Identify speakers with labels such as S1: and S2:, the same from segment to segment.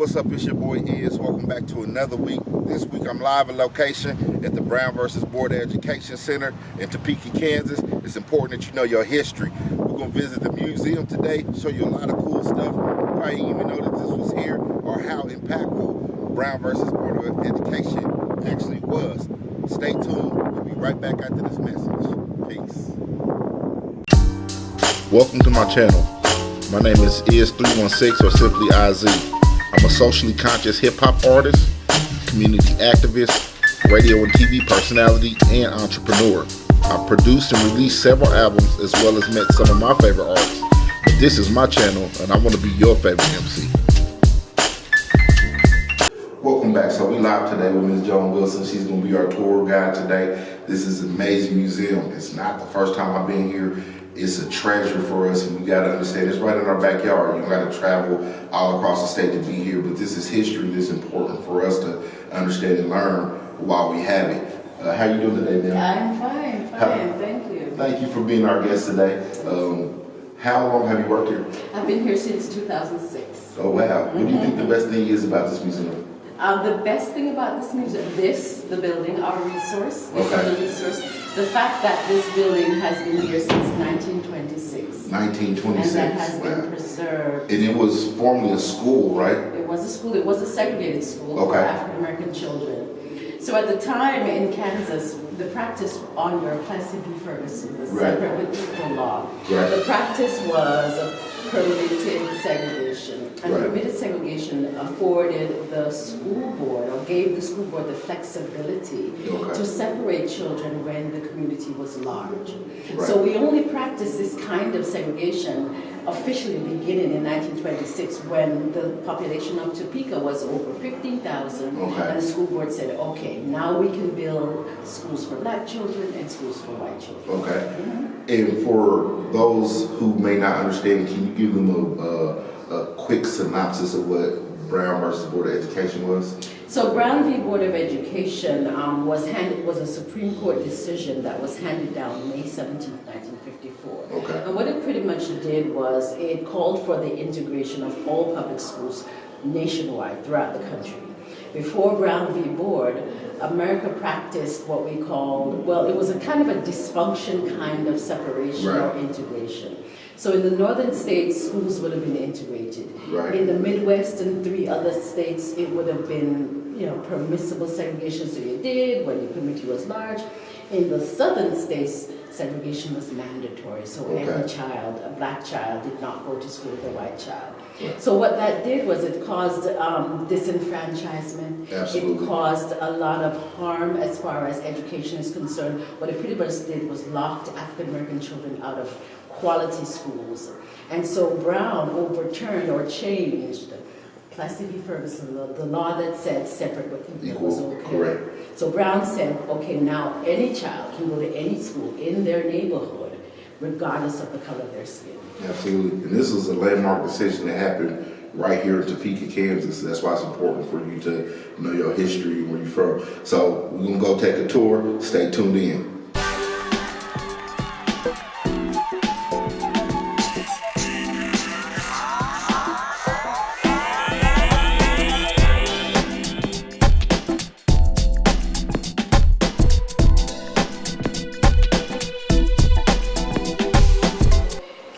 S1: What's up, it's your boy Iz. Welcome back to another week. This week I'm live in location at the Brown V BOE Education Center in Topeka, Kansas. It's important that you know your history. We're going to visit the museum today, show you a lot of cool stuff. You probably didn't even know that this was here or how impactful Brown V BOE Education actually was. Stay tuned. We'll be right back after this message. Peace. Welcome to my channel. My name is IZ316 or simply IZ. I'm a socially conscious hip-hop artist, community activist, radio and TV personality, and entrepreneur. I've produced and released several albums as well as met some of my favorite artists. But this is my channel and I want to be your favorite MC. Welcome back. So we live today with Ms. Joan Wilson. She's going to be our tour guide today. This is an amazing museum. It's not the first time I've been here. It's a treasure for us, and we got to understand it's right in our backyard. You got to travel all across the state to be here, but this is history that's important for us to understand and learn while we have it. How you doing today, ma'am?
S2: I'm fine, thank you.
S1: Thank you for being our guest today. How long have you worked here?
S2: I've been here since 2006.
S1: Oh, wow. What do you think the best thing is about this museum?
S2: The best thing about this museum, the building, our resource, the fact that this building has been here since 1926.
S1: 1926.
S2: And that has been preserved.
S1: And it was formerly a school, right?
S2: It was a school. It was a segregated school for African American children. So at the time in Kansas, the practice under Plessy v. Ferguson was separate with equal law. The practice was permitted segregation. And permitted segregation afforded the school board, or gave the school board the flexibility to separate children when the community was large. So we only practiced this kind of segregation officially beginning in 1926 when the population of Topeka was over 15,000 and the school board said, okay, now we can build schools for black children and schools for white children.
S1: And for those who may not understand, can you give them a quick synopsis of what Brown v. BOE Education was?
S2: So Brown v. Board of Education was a Supreme Court decision that was handed down May 17, 1954. And what it pretty much did was it called for the integration of all public schools nationwide throughout the country. Before Brown v. Board, America practiced what we called, well, it was a kind of a dysfunction kind of separation or integration. So in the northern states, schools would have been integrated. In the Midwest and 3 other states, it would have been, permissible segregation, so you did when your community was large. In the southern states, segregation was mandatory, so every child, a black child, did not go to school with a white child. So what that did was it caused disenfranchisement. It caused a lot of harm as far as education is concerned. What it pretty much did was locked African American children out of quality schools. And so Brown overturned or changed Plessy v. Ferguson, the law that said separate but equal was okay. So Brown said, okay, now any child can go to any school in their neighborhood, regardless of the color of their skin.
S1: Absolutely. And this was a landmark decision that happened right here in Topeka, Kansas. That's why it's important for you to know your history and where you're from. So we're going to go take a tour. Stay tuned in.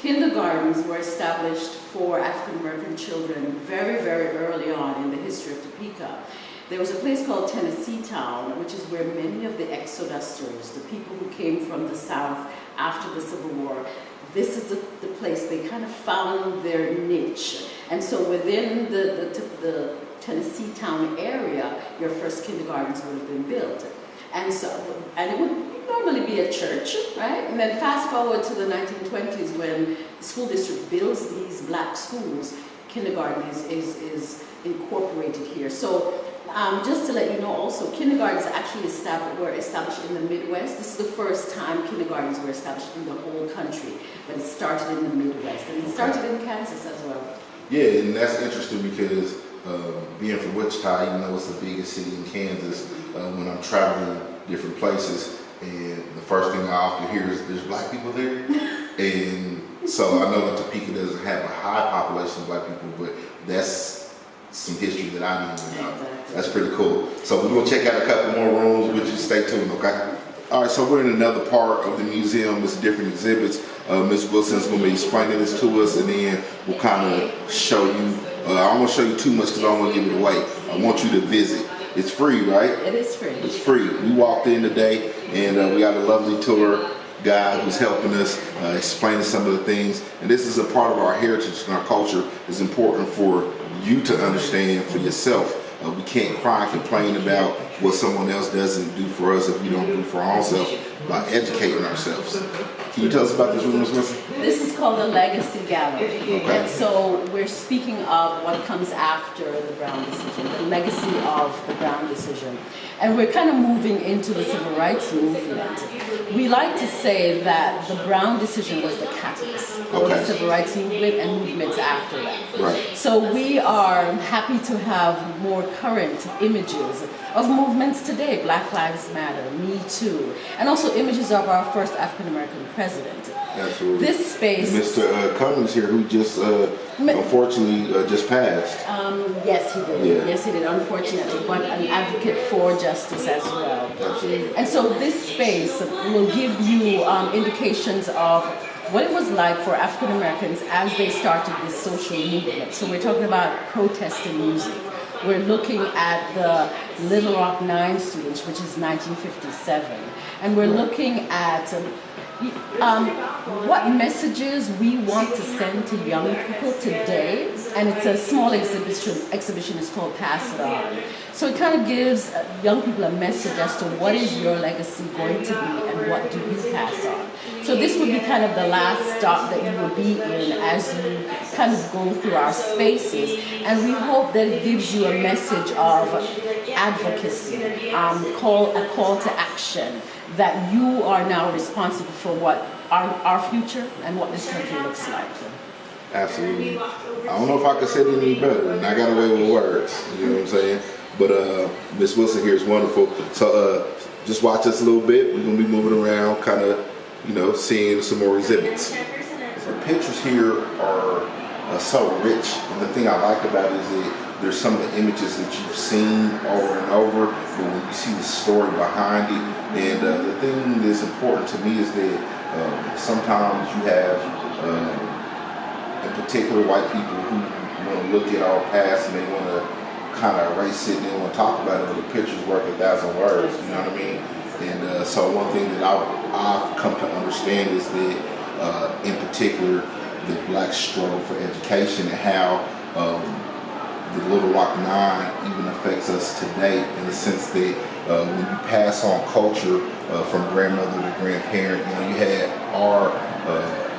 S2: Kindergartens were established for African American children very, very early on in the history of Topeka. There was a place called Tennessee Town, which is where many of the exodusters, the people who came from the South after the Civil War, this is the place they kind of found their niche. And so within the Tennessee Town area, your first kindergartens would have been built. And it would normally be a church, right? And then fast forward to the 1920s when the school district builds these black schools, kindergarten is incorporated here. So just to let you know also, kindergartens actually were established in the Midwest. This is the first time kindergartens were established in the whole country, but it started in the Midwest, and it started in Kansas as well.
S1: Yeah, and that's interesting because being from Wichita, even though it's the biggest city in Kansas, when I'm traveling different places, and the first thing I often hear is there's black people there. And so I know that Topeka doesn't have a high population of black people, but that's some history that I didn't even know.
S2: Exactly.
S1: That's pretty cool. So we're gonna check out a couple more rooms. We'll just stay tuned, okay? All right, so we're in another part of the museum. It's different exhibits. Ms. Wilson's gonna be explaining this to us, and then we'll kind of show you. I don't want to show you too much because I don't want to give it away. I want you to visit. It's free, right?
S2: It is free.
S1: It's free. We walked in today, and we got a lovely tour guide who's helping us explaining some of the things. And this is a part of our heritage and our culture. It's important for you to understand for yourself. We can't cry and complain about what someone else doesn't do for us if we don't do for ourselves by educating ourselves. Can you tell us about this room, Ms. Wilson?
S2: This is called the Legacy Gallery.
S1: Okay.
S2: And so we're speaking of what comes after the Brown decision, the legacy of the Brown decision. And we're kind of moving into the civil rights movement. We like to say that the Brown decision was the catalyst for the civil rights movement and movements after that.
S1: Right.
S2: So we are happy to have more current images of movements today, Black Lives Matter, Me Too, and also images of our first African American president.
S1: Absolutely.
S2: This space.
S1: And Mr. Cummings here, who just unfortunately just passed.
S2: Yes, he did.
S1: Yeah.
S2: Yes, he did, unfortunately, but an advocate for justice as well.
S1: Absolutely.
S2: And so this space will give you indications of what it was like for African Americans as they started this social movement. So we're talking about protesting music. We're looking at the Little Rock 9 students, which is 1957. And we're looking at what messages we want to send to young people today. And it's a small exhibition. It's called Pass It On. So it kind of gives young people a message as to what is your legacy going to be and what do you pass on. So this would be kind of the last stop that you will be in as you kind of go through our spaces. And we hope that it gives you a message of advocacy, a call to action, that you are now responsible for what our future and what this country looks like.
S1: Absolutely. I don't know if I could say it any better, and I got away with words, you know what I'm saying? But Miss Wilson here is wonderful. So just watch us a little bit. We're going to be moving around, kind of, seeing some more exhibits. The pictures here are so rich. And the thing I like about it is that there's some of the images that you've seen over and over, but when you see the story behind it, and the thing that's important to me is that sometimes you have, in particular, white people who want to look at our past and they want to kind of erase it and they want to talk about it, but the picture's worth 1,000 words, you know what I mean? And so one thing that I've come to understand is that, in particular, the black struggle for education and how the Little Rock 9 even affects us today, in the sense that when you pass on culture from grandmother to grandparent, you had our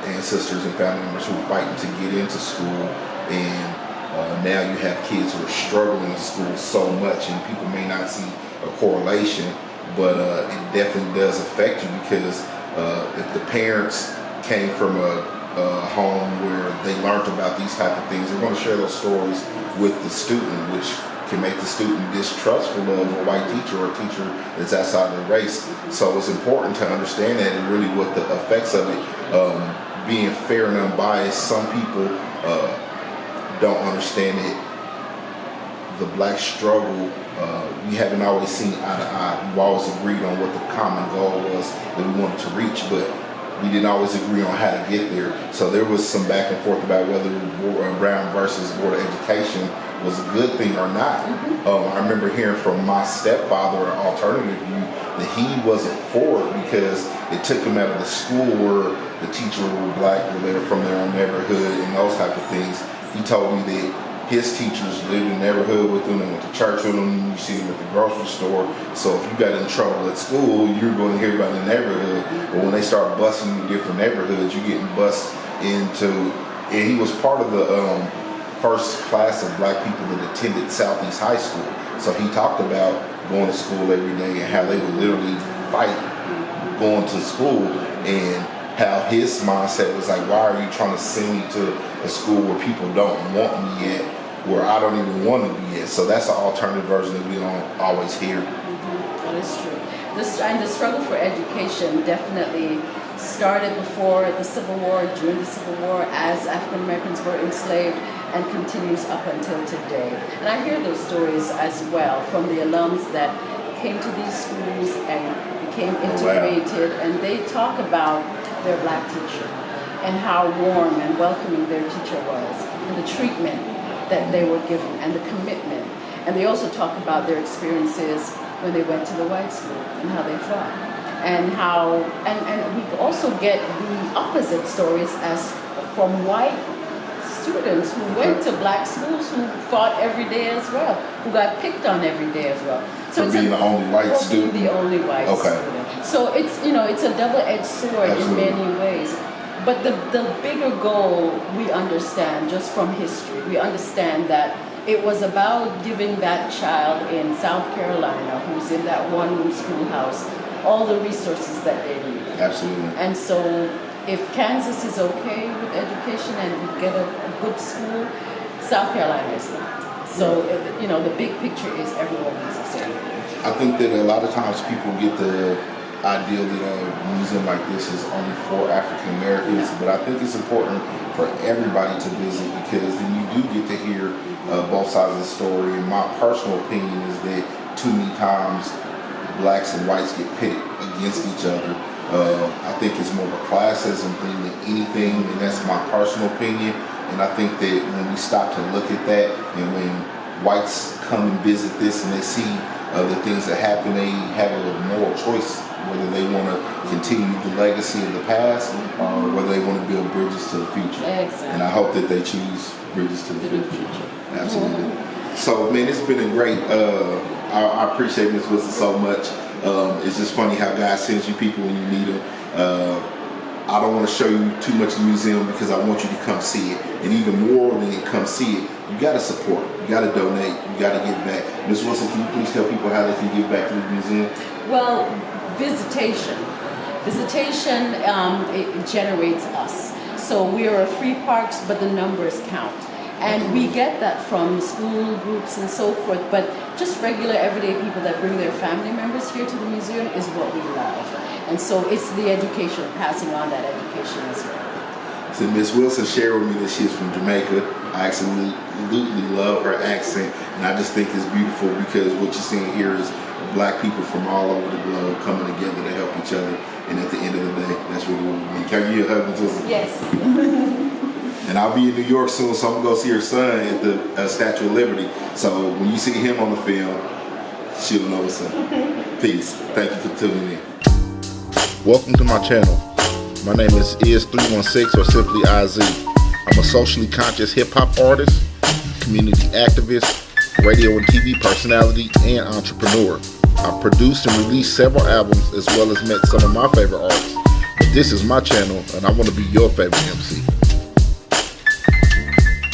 S1: ancestors and family members who were fighting to get into school, and now you have kids who are struggling in school so much, and people may not see a correlation, but it definitely does affect you, because if the parents came from a home where they learned about these type of things, they're going to share those stories with the student, which can make the student distrustful of a white teacher or a teacher that's outside their race. So it's important to understand that, and really what the effects of it, being fair and unbiased. Some people don't understand it. The black struggle, we haven't always seen eye to eye. We've always agreed on what the common goal was that we wanted to reach, but we didn't always agree on how to get there. So there was some back and forth about whether Brown versus Board of Education was a good thing or not. I remember hearing from my stepfather an alternative view that he wasn't for it because it took him out of the school where the teachers were black, where they were from their own neighborhood and those type of things. He told me that his teachers lived in the neighborhood with him, they went to church with him, you see them at the grocery store. So if you got in trouble at school, you're going to hear about the neighborhood. But when they start busting in different neighborhoods, you're getting bussed into, and he was part of the first class of black people that attended Southeast High School. So he talked about going to school every day and how they would literally fight going to school, and how his mindset was like, why are you trying to send me to a school where people don't want me yet, where I don't even want to be yet? So that's an alternative version that we don't always hear.
S2: That is true. The struggle for education definitely started before the Civil War, during the Civil War, as African Americans were enslaved, and continues up until today. And I hear those stories as well from the alums that came to these schools and became integrated, and they talk about their black teacher and how warm and welcoming their teacher was, and the treatment that they were given, and the commitment. And they also talk about their experiences when they went to the white school and how they fought. And how, and we also get the opposite stories as from white students who went to black schools who fought every day as well, who got picked on every day as well.
S1: So being the only white student?
S2: Being the only white student. So it's, it's a double-edged sword in many ways. But the bigger goal we understand just from history, we understand that it was about giving that child in South Carolina who's in that one-room schoolhouse all the resources that they need.
S1: Absolutely.
S2: And so if Kansas is okay with education and we get a good school, South Carolina is not. So, the big picture is everyone needs the same thing.
S1: I think that a lot of times people get the idea that a museum like this is only for African Americans, but I think it's important for everybody to visit because then you do get to hear both sides of the story. And my personal opinion is that too many times blacks and whites get pitted against each other. I think it's more of a classism thing than anything, and that's my personal opinion. And I think that when we stop to look at that, and when whites come and visit this and they see the things that happen, they have a moral choice whether they want to continue the legacy of the past or whether they want to build bridges to the future.
S2: Exactly.
S1: And I hope that they choose bridges to the future. Absolutely. So, man, it's been a great. I appreciate Ms. Wilson so much. It's just funny how God sends you people when you need them. I don't want to show you too much of the museum because I want you to come see it. And even more than come see it, you got to support. You got to donate. You got to give back. Ms. Wilson, can you please tell people how they can give back to the museum?
S2: Well, visitation. Visitation, it generates us. So we are a free parks, but the numbers count. And we get that from school groups and so forth, but just regular everyday people that bring their family members here to the museum is what we love. And so it's the education, passing on that education as well.
S1: So Ms. Wilson shared with me that she's from Jamaica. I absolutely love her accent, and I just think it's beautiful because what you're seeing here is black people from all over the globe coming together to help each other. And at the end of the day, that's really what we need. Can I give you a hug, Ms. Wilson?
S2: Yes.
S1: And I'll be in New York soon, so I'm going to go see her son at the Statue of Liberty. So when you see him on the film, she'll know what's up. Peace. Thank you for tuning in. Welcome to my channel. My name is IZ316 or simply IZ. I'm a socially conscious hip-hop artist, community activist, radio and TV personality, and entrepreneur. I've produced and released several albums as well as met some of my favorite artists. But this is my channel, and I want to be your favorite MC.